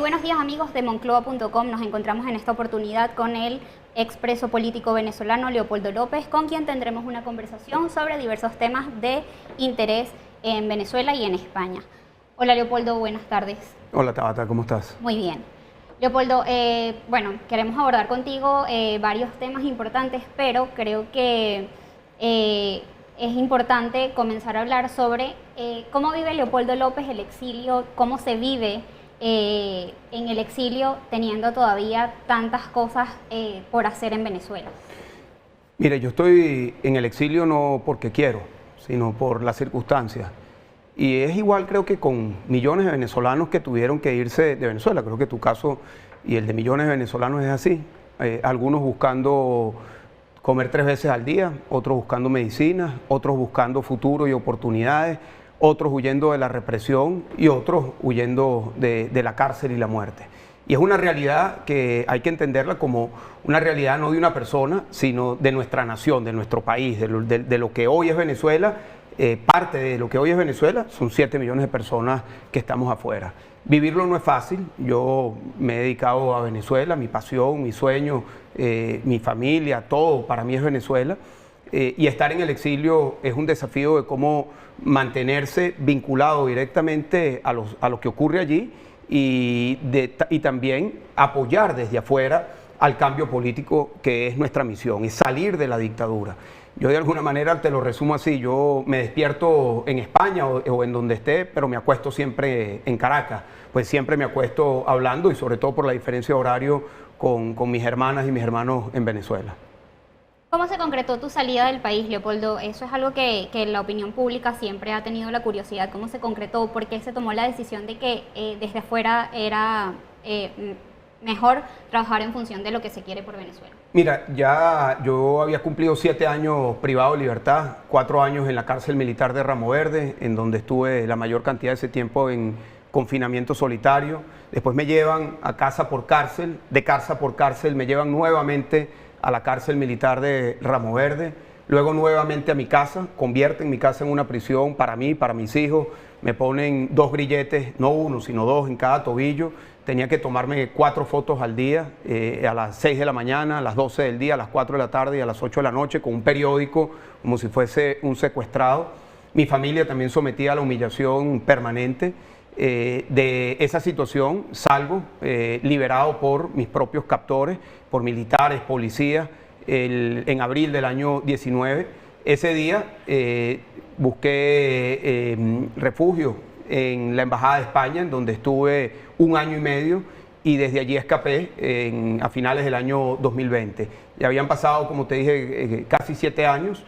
buenos días amigos de Moncloa.com. Nos encontramos en esta oportunidad con el expreso político venezolano Leopoldo López, con quien tendremos una conversación sobre diversos temas de interés en Venezuela y en España. Hola Leopoldo, buenas tardes. Hola Tabata, ¿cómo estás? Muy bien. Leopoldo, queremos abordar contigo varios temas importantes, pero creo que es importante comenzar a hablar sobre cómo vive Leopoldo López el exilio, cómo se vive en el exilio teniendo todavía tantas cosas por hacer en Venezuela. Mire, yo estoy en el exilio no porque quiero, sino por las circunstancias. Y es igual creo que con millones de venezolanos que tuvieron que irse de Venezuela. Creo que tu caso y el de millones de venezolanos es así. Algunos buscando comer 3 veces al día, otros buscando medicinas, otros buscando futuro y oportunidades, otros huyendo de la represión y otros huyendo de la cárcel y la muerte. Y es una realidad que hay que entenderla como una realidad no de una persona, sino de nuestra nación, de nuestro país, de lo que hoy es Venezuela. Parte de lo que hoy es Venezuela son 7 millones de personas que estamos afuera. Vivirlo no es fácil. Yo me he dedicado a Venezuela, mi pasión, mi sueño, mi familia, todo para mí es Venezuela. Y estar en el exilio es un desafío de cómo mantenerse vinculado directamente a lo que ocurre allí y también apoyar desde afuera al cambio político que es nuestra misión, y salir de la dictadura. Yo de alguna manera te lo resumo así: yo me despierto en España o en donde esté, pero me acuesto siempre en Caracas, pues siempre me acuesto hablando, y sobre todo por la diferencia de horario, con mis hermanas y mis hermanos en Venezuela. ¿Cómo se concretó tu salida del país, Leopoldo? Eso es algo que la opinión pública siempre ha tenido la curiosidad. ¿Cómo se concretó? ¿Por qué se tomó la decisión de que desde afuera era mejor trabajar en función de lo que se quiere por Venezuela? Mira, ya yo había cumplido 7 años privado de libertad, 4 años en la cárcel militar de Ramo Verde, en donde estuve la mayor cantidad de ese tiempo en confinamiento solitario. Después me llevan a casa por cárcel, de casa por cárcel me llevan nuevamente a la cárcel militar de Ramo Verde, luego nuevamente a mi casa, convierten mi casa en una prisión para mí, para mis hijos, me ponen 2 grilletes, no 1, sino 2 en cada tobillo. Tenía que tomarme 4 fotos al día, a las 6 de la mañana, a las 12 del día, a las 4 de la tarde y a las 8 de la noche, con un periódico, como si fuese un secuestrado. Mi familia también sometida a la humillación permanente. De esa situación salgo liberado por mis propios captores, por militares, policías, en abril del año 19. Ese día busqué refugio en la Embajada de España, en donde estuve 1 año y medio, y desde allí escapé a finales del año 2020. Ya habían pasado, como te dije, casi 7 años,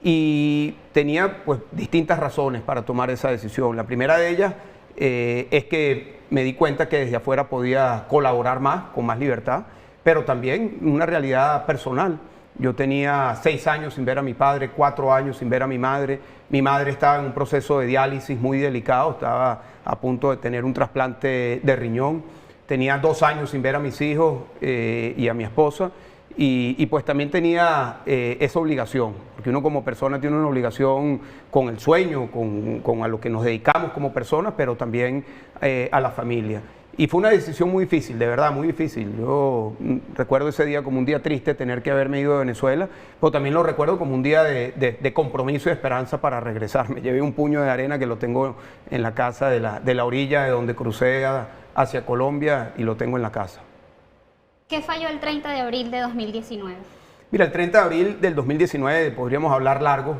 y tenía pues distintas razones para tomar esa decisión. La primera de ellas es que me di cuenta que desde afuera podía colaborar más, con más libertad, pero también una realidad personal. Yo tenía 6 años sin ver a mi padre, 4 años sin ver a mi madre. Mi madre estaba en un proceso de diálisis muy delicado, estaba a punto de tener un trasplante de riñón. Tenía 2 años sin ver a mis hijos y a mi esposa. Y pues también tenía esa obligación, porque uno como persona tiene una obligación con el sueño, con a lo que nos dedicamos como personas, pero también a la familia. Y fue una decisión muy difícil, de verdad, muy difícil. Yo recuerdo ese día como un día triste, tener que haberme ido de Venezuela, pero también lo recuerdo como un día de compromiso y esperanza para regresar. Me llevé un puño de arena que lo tengo en la casa de la orilla de donde crucé hacia Colombia, y lo tengo en la casa. ¿Qué falló el 30 de abril de 2019? Mira, el 30 de abril del 2019 podríamos hablar largo,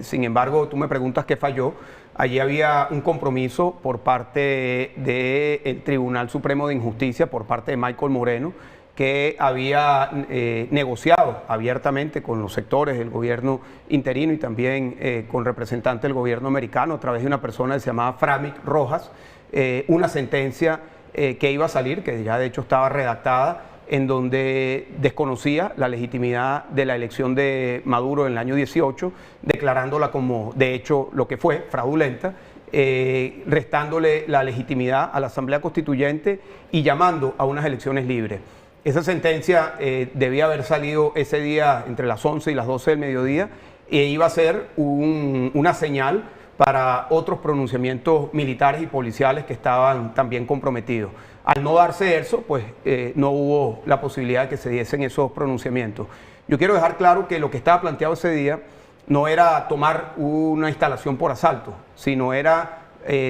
sin embargo, tú me preguntas qué falló. Allí había un compromiso por parte del Tribunal Supremo de Injusticia, por parte de Michael Moreno, que había negociado abiertamente con los sectores del gobierno interino y también con representantes del gobierno americano a través de una persona que se llamaba Framik Rojas, una sentencia que iba a salir, que ya de hecho estaba redactada, en donde desconocía la legitimidad de la elección de Maduro en el año 18, declarándola como de hecho lo que fue, fraudulenta, restándole la legitimidad a la Asamblea Constituyente y llamando a unas elecciones libres. Esa sentencia debía haber salido ese día entre las 11 y las 12 del mediodía, e iba a ser una señal para otros pronunciamientos militares y policiales que estaban también comprometidos. Al no darse eso, pues no hubo la posibilidad de que se diesen esos pronunciamientos. Yo quiero dejar claro que lo que estaba planteado ese día no era tomar una instalación por asalto, sino era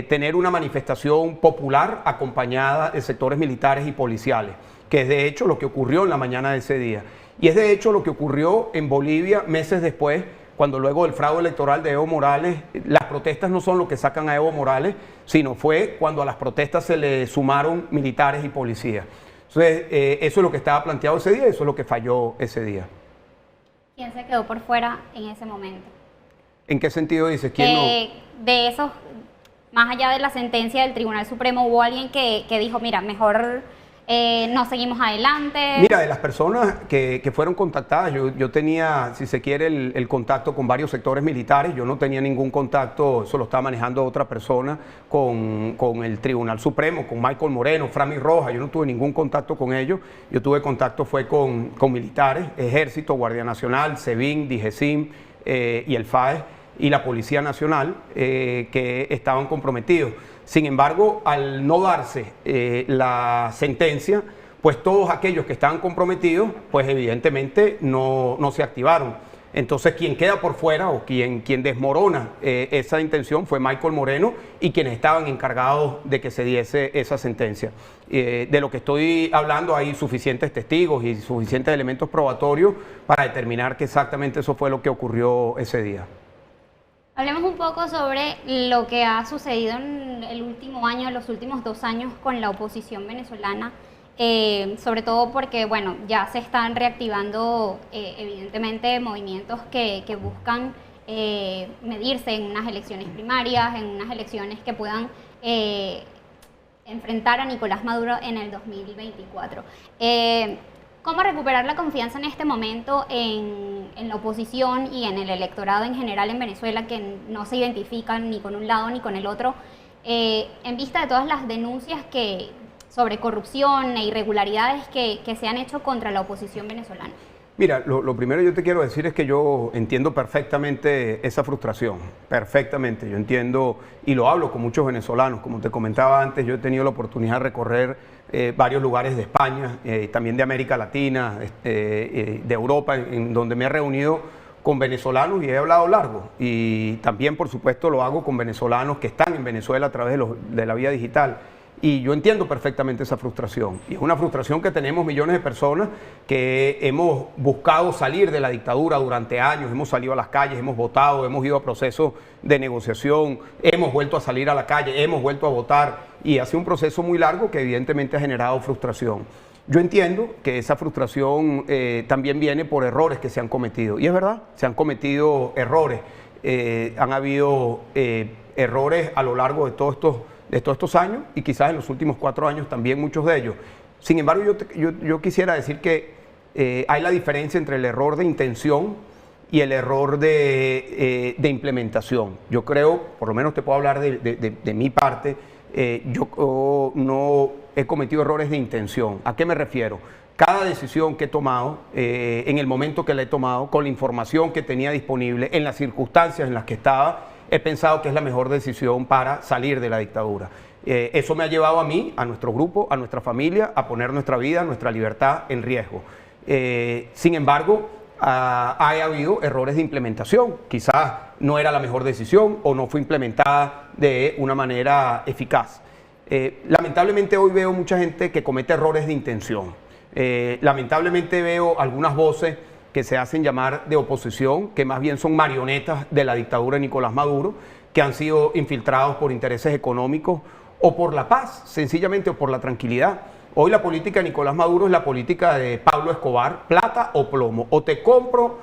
tener una manifestación popular acompañada de sectores militares y policiales, que es de hecho lo que ocurrió en la mañana de ese día. Y es de hecho lo que ocurrió en Bolivia meses después, cuando luego del fraude electoral de Evo Morales, las protestas no son lo que sacan a Evo Morales, sino fue cuando a las protestas se le sumaron militares y policías. Entonces, eso es lo que estaba planteado ese día y eso es lo que falló ese día. ¿Quién se quedó por fuera en ese momento? ¿En qué sentido dices? ¿Quién no? De esos, más allá de la sentencia del Tribunal Supremo, ¿hubo alguien que dijo, mira, mejor no seguimos adelante? Mira, de las personas que fueron contactadas, yo tenía, si se quiere, el contacto con varios sectores militares. Yo no tenía ningún contacto, eso lo estaba manejando otra persona, con el Tribunal Supremo, con Michael Moreno, Frami Roja. Yo no tuve ningún contacto con ellos. Yo tuve contacto fue con militares, Ejército, Guardia Nacional, SEBIN, DIGESIM y el FAES y la Policía Nacional, que estaban comprometidos. Sin embargo, al no darse la sentencia, pues todos aquellos que estaban comprometidos, pues evidentemente no se activaron. Entonces, quien queda por fuera o quien desmorona esa intención fue Michael Moreno y quienes estaban encargados de que se diese esa sentencia. De lo que estoy hablando, hay suficientes testigos y suficientes elementos probatorios para determinar que exactamente eso fue lo que ocurrió ese día. Hablemos un poco sobre lo que ha sucedido en el último año, los últimos 2 años con la oposición venezolana, sobre todo porque, bueno, ya se están reactivando evidentemente movimientos que buscan medirse en unas elecciones primarias, en unas elecciones que puedan enfrentar a Nicolás Maduro en el 2024. ¿Cómo recuperar la confianza en este momento en la oposición y en el electorado en general en Venezuela, que no se identifican ni con un lado ni con el otro, en vista de todas las denuncias sobre corrupción e irregularidades que se han hecho contra la oposición venezolana? Mira, lo primero que yo te quiero decir es que yo entiendo perfectamente esa frustración, perfectamente. Yo entiendo y lo hablo con muchos venezolanos. Como te comentaba antes, yo he tenido la oportunidad de recorrer varios lugares de España, también de América Latina, de Europa, en donde me he reunido con venezolanos y he hablado largo. Y también, por supuesto, lo hago con venezolanos que están en Venezuela a través de la vía digital. Y yo entiendo perfectamente esa frustración. Y es una frustración que tenemos millones de personas que hemos buscado salir de la dictadura durante años, hemos salido a las calles, hemos votado, hemos ido a procesos de negociación, hemos vuelto a salir a la calle, hemos vuelto a votar y ha sido un proceso muy largo que evidentemente ha generado frustración. Yo entiendo que esa frustración también viene por errores que se han cometido. Y es verdad, se han cometido errores. Han habido errores a lo largo de todos estos años y quizás en los últimos 4 años también muchos de ellos. Sin embargo, yo quisiera decir que hay la diferencia entre el error de intención y el error de implementación. Yo creo, por lo menos te puedo hablar de mi parte, yo no he cometido errores de intención. ¿A qué me refiero? Cada decisión que he tomado, en el momento que la he tomado, con la información que tenía disponible, en las circunstancias en las que estaba, he pensado que es la mejor decisión para salir de la dictadura. Eso me ha llevado a mí, a nuestro grupo, a nuestra familia, a poner nuestra vida, nuestra libertad en riesgo. Sin embargo, ha habido errores de implementación. Quizás no era la mejor decisión o no fue implementada de una manera eficaz. Lamentablemente hoy veo mucha gente que comete errores de intención. Lamentablemente veo algunas voces que se hacen llamar de oposición, que más bien son marionetas de la dictadura de Nicolás Maduro, que han sido infiltrados por intereses económicos o por la paz, sencillamente, o por la tranquilidad. Hoy la política de Nicolás Maduro es la política de Pablo Escobar, plata o plomo, o te compro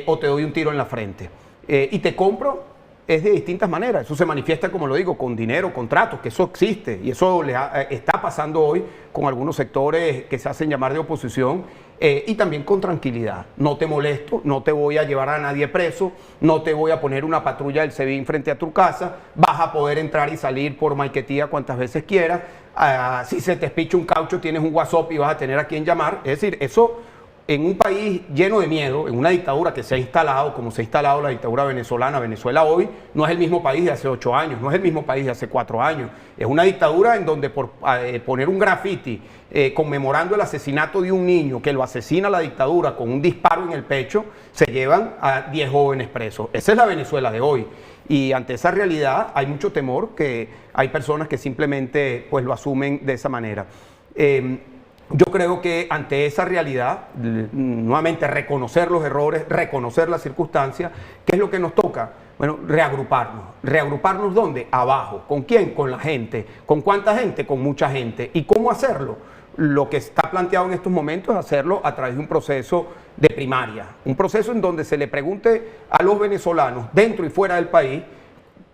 o te doy un tiro en la frente. Y te compro es de distintas maneras, eso se manifiesta, como lo digo, con dinero, contratos, que eso existe y eso está pasando hoy con algunos sectores que se hacen llamar de oposición y también con tranquilidad. No te molesto, no te voy a llevar a nadie preso, no te voy a poner una patrulla del SEBIN frente a tu casa, vas a poder entrar y salir por Maiquetía cuantas veces quieras, si se te espicha un caucho tienes un WhatsApp y vas a tener a quien llamar, es decir, eso en un país lleno de miedo, en una dictadura que se ha instalado, como se ha instalado la dictadura venezolana, Venezuela hoy no es el mismo país de hace 8 años, no es el mismo país de hace 4 años. Es una dictadura en donde por poner un graffiti conmemorando el asesinato de un niño que lo asesina la dictadura con un disparo en el pecho, se llevan a 10 jóvenes presos. Esa es la Venezuela de hoy. Y ante esa realidad hay mucho temor, que hay personas que simplemente pues lo asumen de esa manera. Yo creo que ante esa realidad, nuevamente reconocer los errores, reconocer las circunstancias, ¿qué es lo que nos toca? Bueno, reagruparnos. ¿Reagruparnos dónde? Abajo. ¿Con quién? Con la gente. ¿Con cuánta gente? Con mucha gente. ¿Y cómo hacerlo? Lo que está planteado en estos momentos es hacerlo a través de un proceso de primaria. Un proceso en donde se le pregunte a los venezolanos, dentro y fuera del país,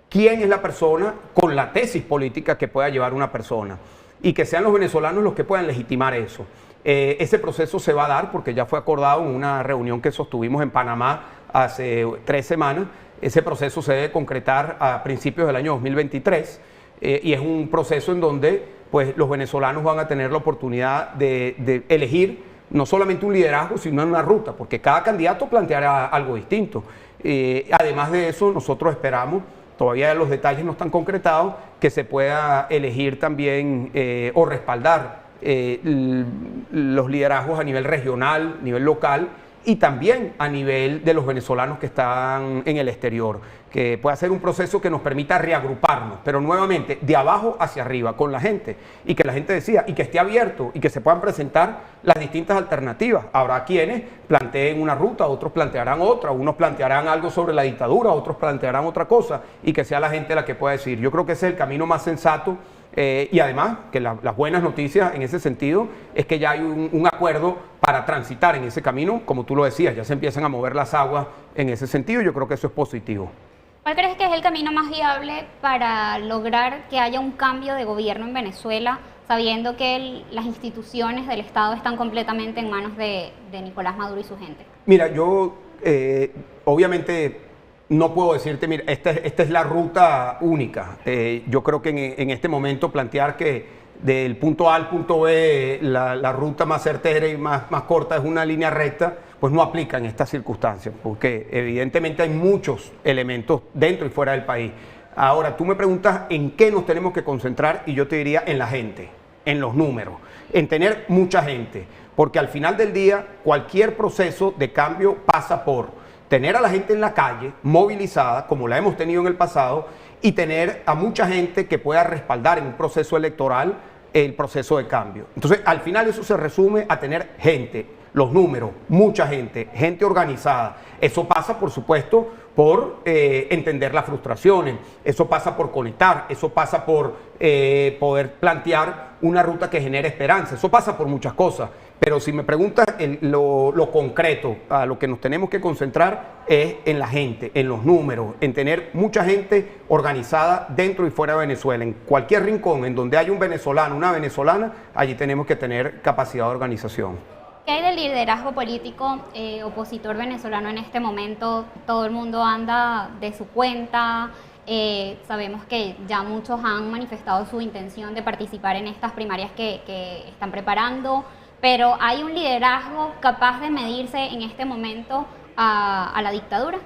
quién es la persona con la tesis política que pueda llevar una persona. Y que sean los venezolanos los que puedan legitimar eso. Ese proceso se va a dar porque ya fue acordado en una reunión que sostuvimos en Panamá hace 3 semanas. Ese proceso se debe concretar a principios del año 2023 y es un proceso en donde pues, los venezolanos van a tener la oportunidad de elegir no solamente un liderazgo, sino una ruta, porque cada candidato planteará algo distinto. Además de eso, nosotros esperamos, todavía los detalles no están concretados, que se pueda elegir también o respaldar los liderazgos a nivel regional, nivel local y también a nivel de los venezolanos que están en el exterior, que pueda ser un proceso que nos permita reagruparnos, pero nuevamente de abajo hacia arriba con la gente y que la gente decida y que esté abierto y que se puedan presentar las distintas alternativas. Habrá quienes planteen una ruta, otros plantearán otra, unos plantearán algo sobre la dictadura, otros plantearán otra cosa y que sea la gente la que pueda decir. Yo creo que ese es el camino más sensato. Y además, que las buenas noticias en ese sentido es que ya hay un acuerdo para transitar en ese camino, como tú lo decías, ya se empiezan a mover las aguas en ese sentido, yo creo que eso es positivo. ¿Cuál crees que es el camino más viable para lograr que haya un cambio de gobierno en Venezuela, sabiendo que las instituciones del Estado están completamente en manos de Nicolás Maduro y su gente? Mira, yo obviamente no puedo decirte, mira, esta es la ruta única. Yo creo que en este momento plantear que del punto A al punto B la ruta más certera y más corta es una línea recta, pues no aplica en estas circunstancias, porque evidentemente hay muchos elementos dentro y fuera del país. Ahora, tú me preguntas en qué nos tenemos que concentrar y yo te diría en la gente, en los números, en tener mucha gente, porque al final del día cualquier proceso de cambio pasa por tener a la gente en la calle, movilizada, como la hemos tenido en el pasado, y tener a mucha gente que pueda respaldar en un proceso electoral el proceso de cambio. Entonces, al final eso se resume a tener gente, los números, mucha gente, gente organizada. Eso pasa, por supuesto, por entender las frustraciones, eso pasa por conectar, eso pasa por poder plantear una ruta que genere esperanza, eso pasa por muchas cosas. Pero si me preguntas lo concreto, a lo que nos tenemos que concentrar es en la gente, en los números, en tener mucha gente organizada dentro y fuera de Venezuela. En cualquier rincón en donde haya un venezolano, una venezolana, allí tenemos que tener capacidad de organización. ¿Qué hay del liderazgo político opositor venezolano en este momento? Todo el mundo anda de su cuenta. Sabemos que ya muchos han manifestado su intención de participar en estas primarias que están preparando. Pero ¿hay un liderazgo capaz de medirse en este momento a la dictadura?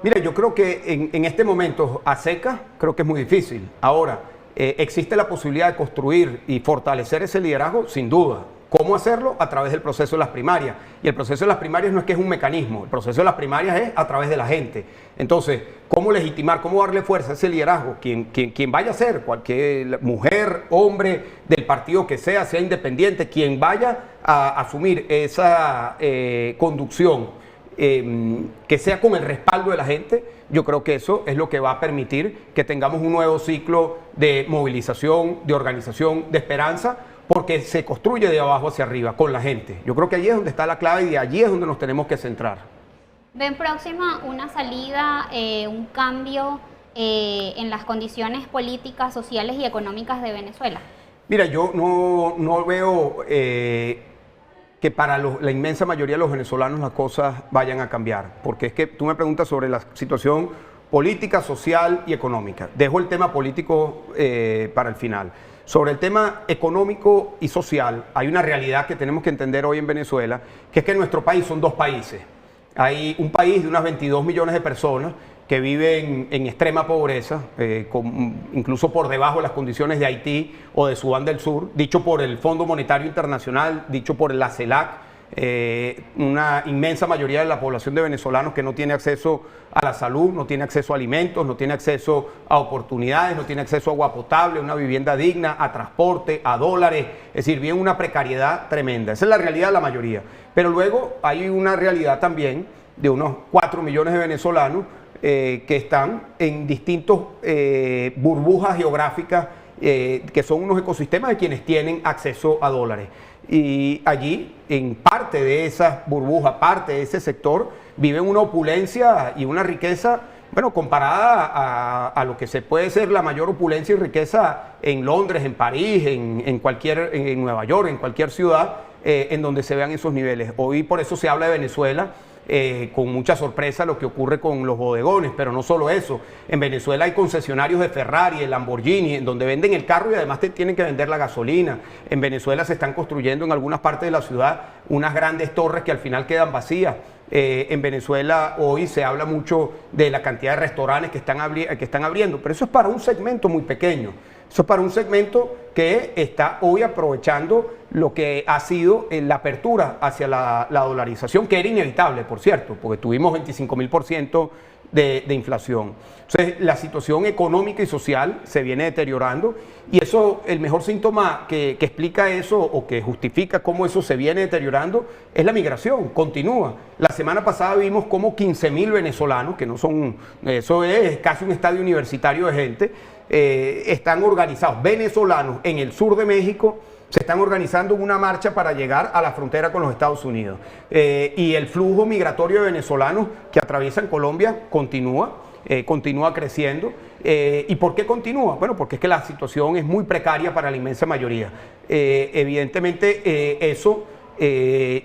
Mira, yo creo que en este momento a secas creo que es muy difícil. Ahora, ¿existe la posibilidad de construir y fortalecer ese liderazgo? Sin duda. ¿Cómo hacerlo? A través del proceso de las primarias. Y el proceso de las primarias no es que es un mecanismo, el proceso de las primarias es a través de la gente. Entonces, ¿cómo legitimar, cómo darle fuerza a ese liderazgo? Quien vaya a ser, cualquier mujer, hombre, del partido que sea independiente, quien vaya a asumir esa conducción, que sea con el respaldo de la gente, yo creo que eso es lo que va a permitir que tengamos un nuevo ciclo de movilización, de organización, de esperanza, porque se construye de abajo hacia arriba, con la gente. Yo creo que allí es donde está la clave y de allí es donde nos tenemos que centrar. ¿Ven próxima una salida, un cambio en las condiciones políticas, sociales y económicas de Venezuela? Mira, yo no veo que para la inmensa mayoría de los venezolanos las cosas vayan a cambiar, porque es que tú me preguntas sobre la situación política, social y económica. Dejo el tema político para el final. Sobre el tema económico y social, hay una realidad que tenemos que entender hoy en Venezuela, que es que en nuestro país son dos países. Hay un país de unas 22 millones de personas que viven en extrema pobreza, incluso por debajo de las condiciones de Haití o de Sudán del Sur, dicho por el Fondo Monetario Internacional, dicho por la CELAC. Una inmensa mayoría de la población de venezolanos que no tiene acceso a la salud, no tiene acceso a alimentos, no tiene acceso a oportunidades, no tiene acceso a agua potable, a una vivienda digna, a transporte, a dólares, es decir, viven una precariedad tremenda. Esa es la realidad de la mayoría. Pero luego hay una realidad también de unos 4 millones de venezolanos que están en distintos burbujas geográficas que son unos ecosistemas de quienes tienen acceso a dólares. Y allí, en parte de esas burbujas, parte de ese sector, viven una opulencia y una riqueza, bueno, comparada a lo que se puede ser la mayor opulencia y riqueza en Londres, en París, en Nueva York, en cualquier ciudad en donde se vean esos niveles. Hoy por eso se habla de Venezuela con mucha sorpresa lo que ocurre con los bodegones, pero no solo eso. En Venezuela hay concesionarios de Ferrari, de Lamborghini, en donde venden el carro y además te tienen que vender la gasolina. En Venezuela se están construyendo en algunas partes de la ciudad unas grandes torres que al final quedan vacías. En Venezuela hoy se habla mucho de la cantidad de restaurantes que están abriendo, pero eso es para un segmento muy pequeño. Eso es para un segmento que está hoy aprovechando lo que ha sido la apertura hacia la dolarización, que era inevitable, por cierto, porque tuvimos 25.000% de inflación. Entonces, la situación económica y social se viene deteriorando y eso, el mejor síntoma que explica eso o que justifica cómo eso se viene deteriorando es la migración, continúa. La semana pasada vimos cómo 15.000 venezolanos, que no son, eso es casi un estadio universitario de gente, están organizados, venezolanos en el sur de México, se están organizando una marcha para llegar a la frontera con los Estados Unidos. Y el flujo migratorio de venezolanos que atraviesan Colombia continúa creciendo. ¿Y por qué continúa? Bueno, porque es que la situación es muy precaria para la inmensa mayoría. Evidentemente eso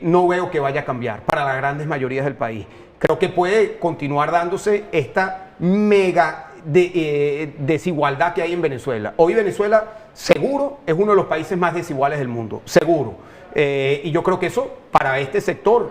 no veo que vaya a cambiar para las grandes mayorías del país. Creo que puede continuar dándose esta mega desigualdad que hay en Venezuela. Hoy Venezuela seguro es uno de los países más desiguales del mundo, seguro. Y yo creo que eso para este sector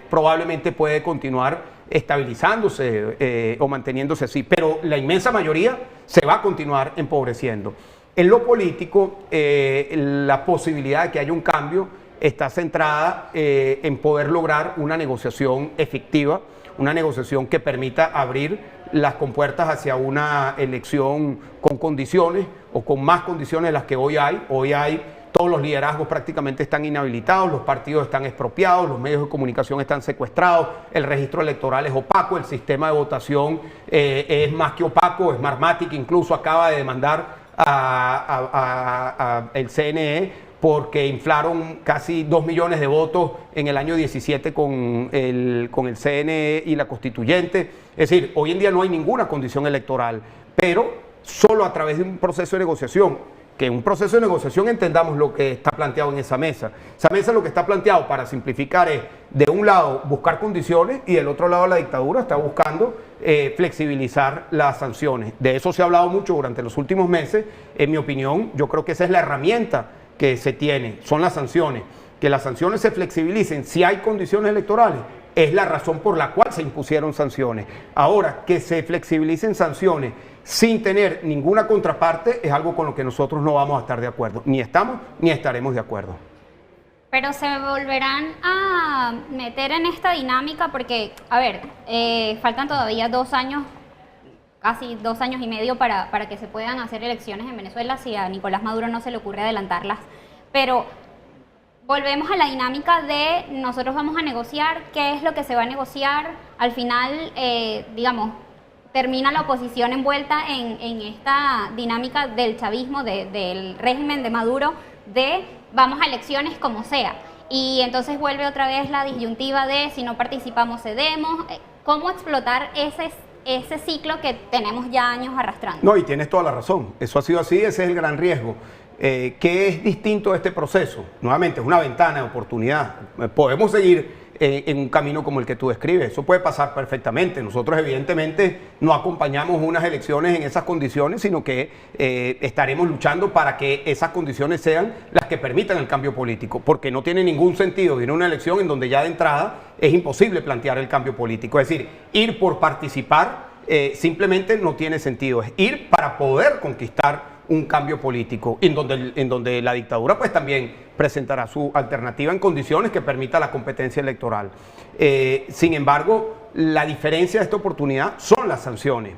probablemente puede continuar estabilizándose o manteniéndose así, pero la inmensa mayoría se va a continuar empobreciendo. En lo político, la posibilidad de que haya un cambio está centrada en poder lograr una negociación efectiva, una negociación que permita abrir las compuertas hacia una elección con condiciones o con más condiciones de las que hoy hay. Hoy hay, todos los liderazgos prácticamente están inhabilitados, los partidos están expropiados, los medios de comunicación están secuestrados, el registro electoral es opaco, el sistema de votación es más que opaco, Smartmatic incluso acaba de demandar el CNE porque inflaron casi 2 millones de votos en el año 17 con el CNE y la constituyente. Es decir, hoy en día no hay ninguna condición electoral, pero solo a través de un proceso de negociación, que en un proceso de negociación entendamos lo que está planteado en esa mesa. Esa mesa lo que está planteado, para simplificar, es de un lado buscar condiciones y del otro lado la dictadura está buscando flexibilizar las sanciones. De eso se ha hablado mucho durante los últimos meses. En mi opinión, yo creo que esa es la herramienta que se tiene, son las sanciones. Que las sanciones se flexibilicen si hay condiciones electorales es la razón por la cual se impusieron sanciones. Ahora, que se flexibilicen sanciones sin tener ninguna contraparte es algo con lo que nosotros no vamos a estar de acuerdo. Ni estamos ni estaremos de acuerdo. Pero se volverán a meter en esta dinámica porque, a ver, faltan todavía 2 años, casi 2 años y medio para que se puedan hacer elecciones en Venezuela si a Nicolás Maduro no se le ocurre adelantarlas. Pero volvemos a la dinámica de nosotros vamos a negociar, qué es lo que se va a negociar. Al final, digamos, termina la oposición envuelta en esta dinámica del chavismo, del régimen de Maduro, de vamos a elecciones como sea. Y entonces vuelve otra vez la disyuntiva de si no participamos cedemos. ¿Cómo explotar ese ciclo que tenemos ya años arrastrando? No, y tienes toda la razón. Eso ha sido así, ese es el gran riesgo. ¿Qué es distinto de este proceso? Nuevamente, es una ventana de oportunidad. Podemos seguir en un camino como el que tú describes. Eso puede pasar perfectamente. Nosotros evidentemente no acompañamos unas elecciones en esas condiciones, sino que estaremos luchando para que esas condiciones sean las que permitan el cambio político, porque no tiene ningún sentido ir a una elección en donde ya de entrada es imposible plantear el cambio político. Es decir, ir por participar simplemente no tiene sentido. Es ir para poder conquistar un cambio político, en donde la dictadura pues también presentará su alternativa en condiciones que permita la competencia electoral. Sin embargo, la diferencia de esta oportunidad son las sanciones.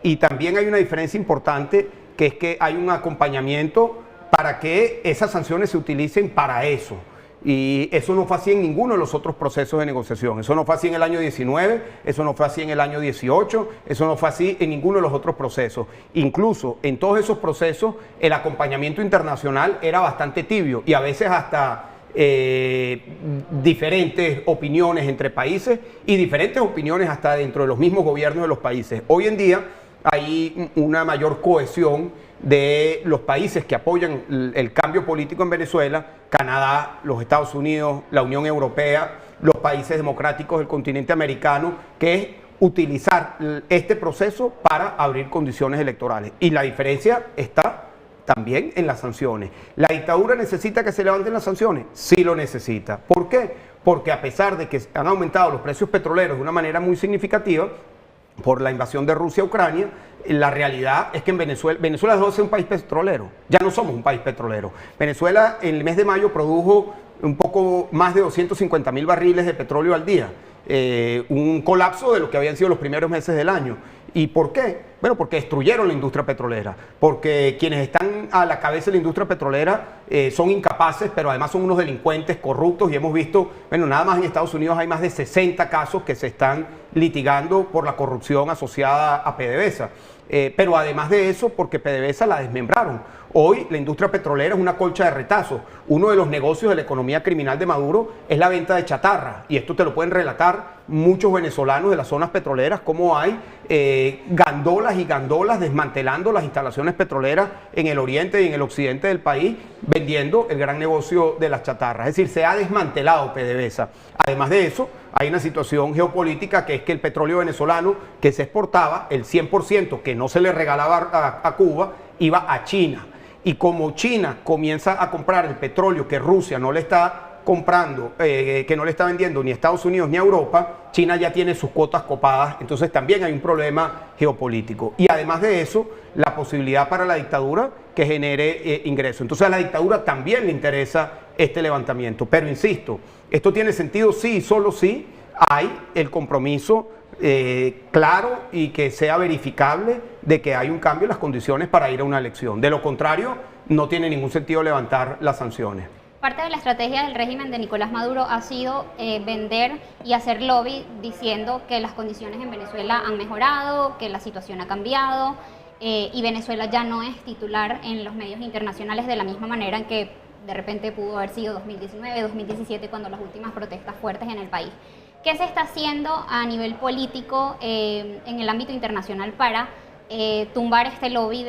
Y también hay una diferencia importante, que es que hay un acompañamiento para que esas sanciones se utilicen para eso. Y eso no fue así en ninguno de los otros procesos de negociación. Eso no fue así en el año 19, eso no fue así en el año 18, eso no fue así en ninguno de los otros procesos. Incluso en todos esos procesos el acompañamiento internacional era bastante tibio y a veces hasta diferentes opiniones entre países y diferentes opiniones hasta dentro de los mismos gobiernos de los países. Hoy en día hay una mayor cohesión de los países que apoyan el cambio político en Venezuela: Canadá, los Estados Unidos, la Unión Europea, los países democráticos del continente americano, que es utilizar este proceso para abrir condiciones electorales. Y la diferencia está también en las sanciones. ¿La dictadura necesita que se levanten las sanciones? Sí lo necesita. ¿Por qué? Porque a pesar de que han aumentado los precios petroleros de una manera muy significativa por la invasión de Rusia a Ucrania, la realidad es que en Venezuela dejó de ser un país petrolero. Ya no somos un país petrolero. Venezuela en el mes de mayo produjo un poco más de 250.000 barriles de petróleo al día. Un colapso de lo que habían sido los primeros meses del año. ¿Y por qué? Bueno, porque destruyeron la industria petrolera, porque quienes están a la cabeza de la industria petrolera son incapaces, pero además son unos delincuentes corruptos, y hemos visto, bueno, nada más en Estados Unidos hay más de 60 casos que se están litigando por la corrupción asociada a PDVSA. Pero además de eso, porque PDVSA la desmembraron. Hoy la industria petrolera es una colcha de retazos. Uno de los negocios de la economía criminal de Maduro es la venta de chatarra, y esto te lo pueden relatar muchos venezolanos de las zonas petroleras, cómo hay gandolas y gandolas desmantelando las instalaciones petroleras en el oriente y en el occidente del país, vendiendo el gran negocio de las chatarras. Es decir, se ha desmantelado PDVSA. Además de eso, hay una situación geopolítica, que es que el petróleo venezolano que se exportaba, el 100% que no se le regalaba a Cuba, iba a China. Y como China comienza a comprar el petróleo que Rusia no le está comprando, que no le está vendiendo ni a Estados Unidos ni a Europa, China ya tiene sus cuotas copadas. Entonces también hay un problema geopolítico. Y además de eso, la posibilidad para la dictadura que genere ingresos. Entonces a la dictadura también le interesa este levantamiento. Pero insisto, esto tiene sentido sí y solo si hay el compromiso claro y que sea verificable de que hay un cambio en las condiciones para ir a una elección. De lo contrario, no tiene ningún sentido levantar las sanciones. Parte de la estrategia del régimen de Nicolás Maduro ha sido vender y hacer lobby diciendo que las condiciones en Venezuela han mejorado, que la situación ha cambiado y Venezuela ya no es titular en los medios internacionales de la misma manera en que de repente pudo haber sido 2019, 2017, cuando las últimas protestas fuertes en el país. ¿Qué se está haciendo a nivel político en el ámbito internacional para tumbar este lobby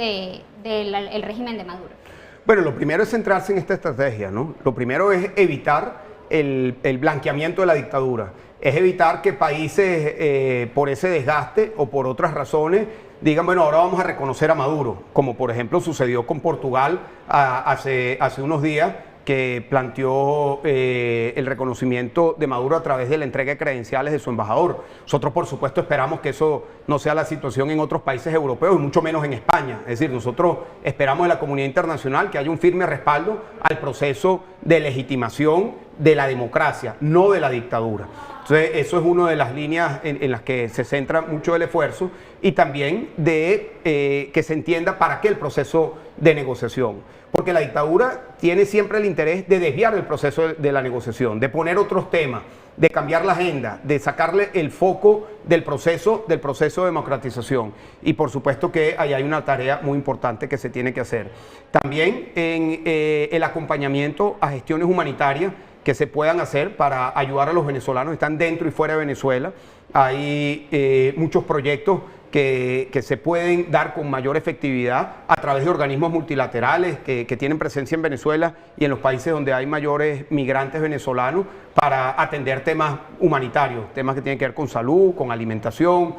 del régimen de Maduro? Bueno, lo primero es centrarse en esta estrategia, ¿no? Lo primero es evitar el blanqueamiento de la dictadura. Es evitar que países por ese desgaste o por otras razones digan, bueno, ahora vamos a reconocer a Maduro, como por ejemplo sucedió con Portugal hace unos días, que planteó el reconocimiento de Maduro a través de la entrega de credenciales de su embajador. Nosotros, por supuesto, esperamos que eso no sea la situación en otros países europeos y mucho menos en España. Es decir, nosotros esperamos de la comunidad internacional que haya un firme respaldo al proceso de legitimación de la democracia, no de la dictadura. Entonces, eso es una de las líneas en las que se centra mucho el esfuerzo, y también de que se entienda para qué el proceso de negociación. Porque la dictadura tiene siempre el interés de desviar el proceso de la negociación, de poner otros temas, de cambiar la agenda, de sacarle el foco del proceso de democratización. Y por supuesto que ahí hay una tarea muy importante que se tiene que hacer. También en el acompañamiento a gestiones humanitarias que se puedan hacer para ayudar a los venezolanos que están dentro y fuera de Venezuela. Hay muchos proyectos que se pueden dar con mayor efectividad a través de organismos multilaterales que tienen presencia en Venezuela y en los países donde hay mayores migrantes venezolanos para atender temas humanitarios, temas que tienen que ver con salud, con alimentación,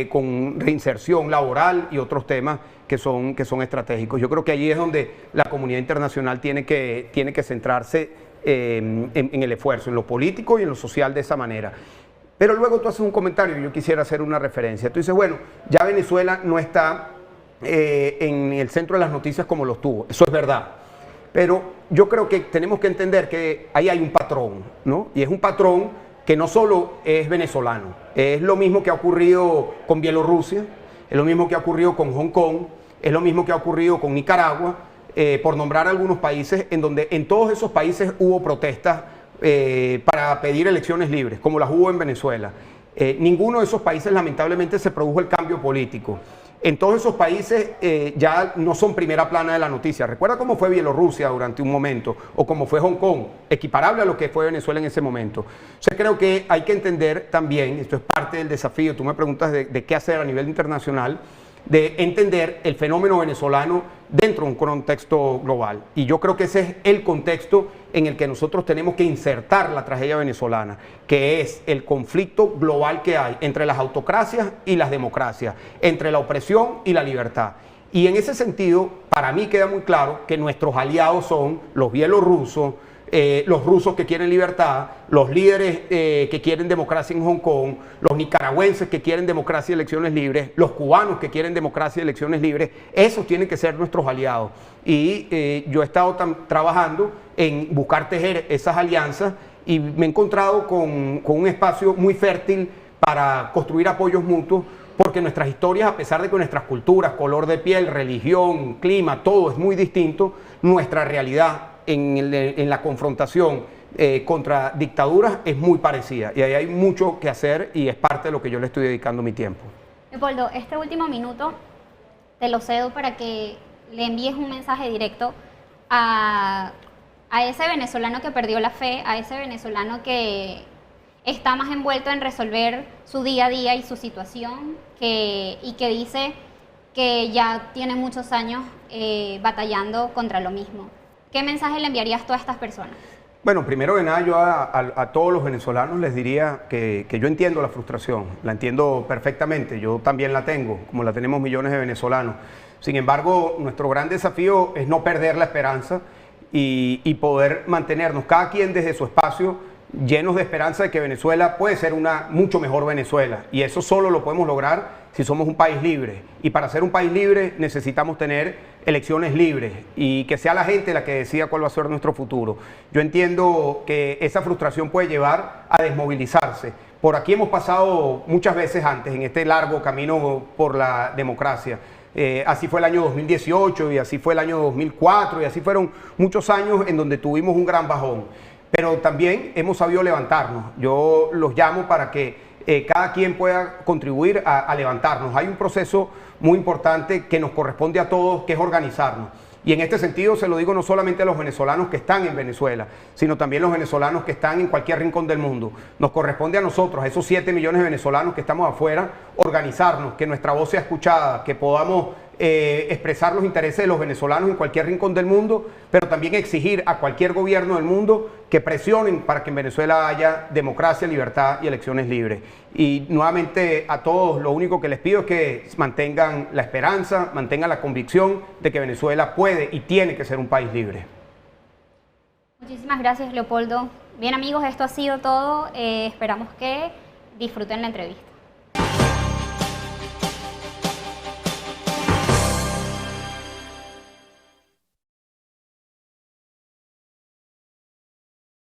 con reinserción laboral y otros temas que son estratégicos. Yo creo que allí es donde la comunidad internacional tiene que centrarse en el esfuerzo, en lo político y en lo social de esa manera. Pero luego tú haces un comentario y yo quisiera hacer una referencia. Tú dices, bueno, ya Venezuela no está en el centro de las noticias como lo estuvo. Eso es verdad. Pero yo creo que tenemos que entender que ahí hay un patrón, ¿no? Y es un patrón que no solo es venezolano. Es lo mismo que ha ocurrido con Bielorrusia, es lo mismo que ha ocurrido con Hong Kong, es lo mismo que ha ocurrido con Nicaragua, por nombrar algunos países en donde en todos esos países hubo protestas para pedir elecciones libres, como las hubo en Venezuela. Ninguno de esos países lamentablemente se produjo el cambio político. En todos esos países ya no son primera plana de la noticia. Recuerda cómo fue Bielorrusia durante un momento, o cómo fue Hong Kong, equiparable a lo que fue Venezuela en ese momento. O sea, creo que hay que entender también, esto es parte del desafío, tú me preguntas de qué hacer a nivel internacional, de entender el fenómeno venezolano dentro de un contexto global. Y yo creo que ese es el contexto en el que nosotros tenemos que insertar la tragedia venezolana, que es el conflicto global que hay entre las autocracias y las democracias, entre la opresión y la libertad. Y en ese sentido, para mí queda muy claro que nuestros aliados son los bielorrusos, los rusos que quieren libertad, los líderes que quieren democracia en Hong Kong, los nicaragüenses que quieren democracia y elecciones libres, los cubanos que quieren democracia y elecciones libres. Esos tienen que ser nuestros aliados. Y yo he estado trabajando en buscar tejer esas alianzas y me he encontrado con un espacio muy fértil para construir apoyos mutuos, porque nuestras historias, a pesar de que nuestras culturas, color de piel, religión, clima, todo es muy distinto, nuestra realidad en la confrontación contra dictaduras es muy parecida y ahí hay mucho que hacer y es parte de lo que yo le estoy dedicando mi tiempo. Leopoldo, este último minuto te lo cedo para que le envíes un mensaje directo a ese venezolano que perdió la fe, a ese venezolano que está más envuelto en resolver su día a día y su situación y que dice que ya tiene muchos años batallando contra lo mismo. ¿Qué mensaje le enviarías tú a estas personas? Bueno, primero que nada, yo a todos los venezolanos les diría que yo entiendo la frustración, la entiendo perfectamente, yo también la tengo, como la tenemos millones de venezolanos. Sin embargo, nuestro gran desafío es no perder la esperanza y poder mantenernos, cada quien desde su espacio, llenos de esperanza de que Venezuela puede ser una mucho mejor Venezuela. Y eso solo lo podemos lograr si somos un país libre. Y para ser un país libre necesitamos tener elecciones libres y que sea la gente la que decida cuál va a ser nuestro futuro. Yo entiendo que esa frustración puede llevar a desmovilizarse. Por aquí hemos pasado muchas veces antes en este largo camino por la democracia. Así fue el año 2018 y así fue el año 2004 y así fueron muchos años en donde tuvimos un gran bajón. Pero también hemos sabido levantarnos. Yo los llamo para que cada quien pueda contribuir a levantarnos. Hay un proceso muy importante que nos corresponde a todos, que es organizarnos. Y en este sentido se lo digo no solamente a los venezolanos que están en Venezuela, sino también los venezolanos que están en cualquier rincón del mundo. Nos corresponde a nosotros, a esos 7 millones de venezolanos que estamos afuera, organizarnos, que nuestra voz sea escuchada, que podamos expresar los intereses de los venezolanos en cualquier rincón del mundo, pero también exigir a cualquier gobierno del mundo que presionen para que en Venezuela haya democracia, libertad y elecciones libres. Y nuevamente a todos lo único que les pido es que mantengan la esperanza, mantengan la convicción de que Venezuela puede y tiene que ser un país libre. Muchísimas gracias, Leopoldo. Bien amigos, esto ha sido todo. Esperamos que disfruten la entrevista.